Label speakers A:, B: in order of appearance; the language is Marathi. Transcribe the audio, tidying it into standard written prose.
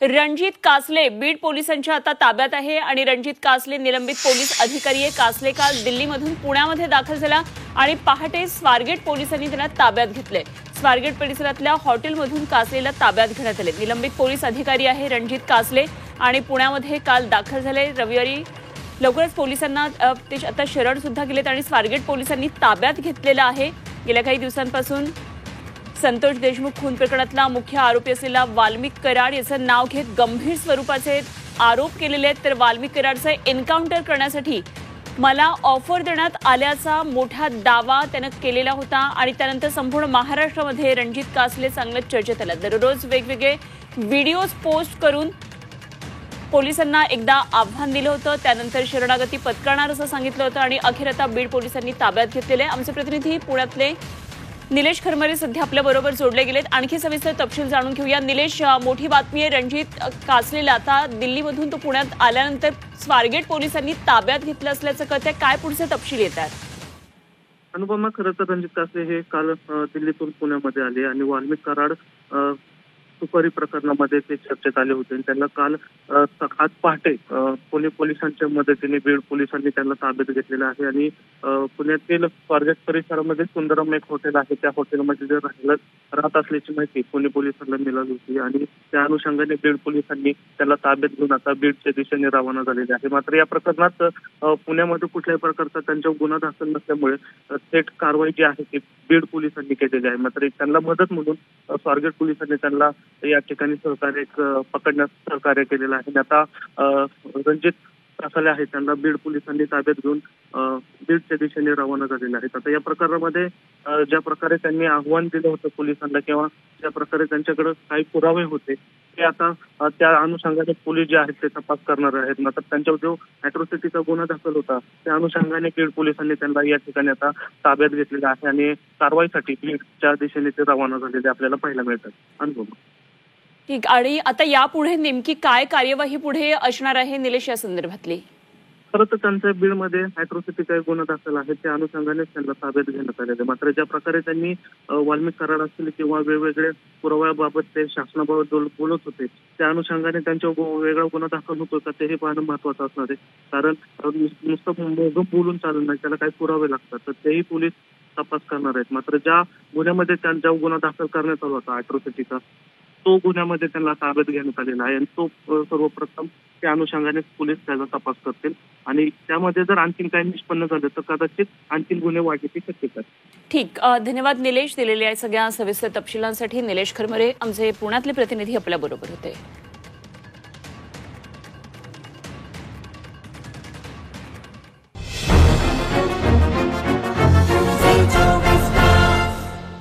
A: रणजित कासले बीड पोलिसांच्या आता ताब्यात आहे आणि रणजित कासले निलंबित पोलीस अधिकारी आहे। कासले काल दिल्लीमधून पुण्यामध्ये दाखल झाला आणि पहाटे स्वारगेट पोलिसांनी त्याला ताब्यात घेतले। स्वारगेट परिसरातल्या हॉटेलमधून कासलेला ताब्यात घेण्यात आले। निलंबित पोलीस अधिकारी आहे रणजित कासले आणि पुण्यामध्ये काल दाखल झाले। रविवारी लवकरच पोलिसांना ते आता शरण सुद्धा गेलेत आणि स्वारगेट पोलिसांनी ताब्यात घेतलेला आहे। गेल्या काही दिवसांपासून संतोष देशमुख खून प्रकरणातला मुख्य आरोपी असलेला वाल्मिक कराड याचं नाव घेत गंभीर स्वरूपाचे आरोप केलेले आहेत। तर वाल्मिक कराडचं एन्काउंटर करण्यासाठी मला ऑफर देण्यात आल्याचा मोठा दावा त्याने केलेला होता आणि त्यानंतर संपूर्ण महाराष्ट्रामध्ये रणजित कासले चांगलं चर्चेत आलं। दररोज वेगवेगळे व्हिडिओज पोस्ट करून पोलिसांना एकदा आव्हान दिलं होतं, त्यानंतर शरणागती पत्करणार असं सांगितलं होतं आणि अखेर आता बीड पोलिसांनी ताब्यात घेतलेले। आमचे प्रतिनिधी पुण्यातले निलेश खरमरे सध्या आपल्या बरोबर जोडले गेलेत। आणखी सविस्तर तपशील जाणून घेऊया। निलेश, मोठी बातमी आहे, रणजित कासलेला आता दिल्लीमधून तो पुण्यात आल्यानंतर स्वारगेट पोलिसांनी ताब्यात घेतलं असल्याचं कळतंय। काय पुढचे तपशील येतात?
B: अनुपमा, खरं तर रणजित कासले हे काल दिल्लीतून पुण्यामध्ये आले आणि वाल्मिक कराड सुपारी प्रकरणामध्ये ते चर्चेत आले होते। त्यांना काल आज पहाटे पुणे पोलिसांच्या मदतीने बीड पोलिसांनी त्यांना ताब्यात घेतलेलं आहे आणि पुण्यातील स्वारगेट परिसरामध्ये सुंदरम एक हॉटेल आहे, त्या हॉटेलमध्ये जे राहत असल्याची माहिती पुणे पोलिसांना मिळाली होती आणि त्या अनुषंगाने बीड पोलिसांनी त्याला ताब्यात घेऊन आता बीडच्या दिशेने रवाना झालेले आहे। मात्र या प्रकरणात पुण्यामध्ये कुठल्याही प्रकारचा त्यांच्यावर गुन्हा दाखल नसल्यामुळे थेट कारवाई जी आहे ती बीड पोलिसांनी केलेली आहे। मात्र त्यांना मदत म्हणून स्वारगेट पोलिसांनी त्यांना या ठिकाणी सहकार्य पकडण्यास सहकार्य केलेलं आहे। आता रणजित कासले आहे त्यांना बीड पोलिसांनी ताब्यात घेऊन बीडच्या दिशेने रवाना झालेले आहेत। आता या प्रकरणामध्ये ज्या प्रकारे त्यांनी आव्हान दिलं होतं पोलिसांना किंवा ज्या प्रकारे त्यांच्याकडे काही पुरावे होते ते आता त्या अनुषंगाने पोलीस जे आहेत ते तपास करणार आहेत। मात्र त्यांच्यावर जो अॅट्रॉसिटीचा गुन्हा दाखल होता त्या अनुषंगाने बीड पोलिसांनी त्यांना या ठिकाणी आता ताब्यात घेतलेला आहे आणि कारवाईसाठी बीडच्या दिशेने ते रवाना झालेले आपल्याला पाहायला मिळतात। अनुभव
A: ठीक, आणि आता यापुढे नेमकी काय कार्यवाही पुढे असणार आहे निलेश या संदर्भातली?
B: खरं तर त्यांच्या बीडमध्ये अॅट्रॉसिटीचा गुन्हा दाखल आहे त्या अनुषंगानेच त्यांना ताब्यात घेण्यात आलेले। मात्र ज्या प्रकारे त्यांनी वाल्मिक कराड असतील किंवा वेगवेगळे पुराव्याबाबत ते शासनाबाबत बोलत होते त्या अनुषंगाने त्यांच्या वेगळा गुन्हा दाखल होतो का तेही पाहणं महत्वाचं असणार आहे। कारण नुसतं बोलून चालून नाही, त्याला काही पुरावे लागतात तर तेही पोलीस तपास करणार आहेत। मात्र ज्या गुन्ह्यामध्ये त्यांचा गुन्हा दाखल करण्यात आला होता अॅट्रॉसिटीचा तो गुन्ह्यामध्ये त्यांना ताब्यात घेण्यात आलेला आहे आणि तो सर्वप्रथम त्या अनुषंगाने पोलीस त्याचा तपास करतील आणि त्यामध्ये जर आणखीन काही निष्पन्न झालं तर कदाचित आणखीन गुन्हे वाढण्याची शक्यता आहे।
A: ठीक, धन्यवाद निलेश, दिलेल्या सगळ्या सविस्तर तपशिलांसाठी। निलेश खरमरे आमचे पुण्यातले प्रतिनिधी आपल्या बरोबर होते।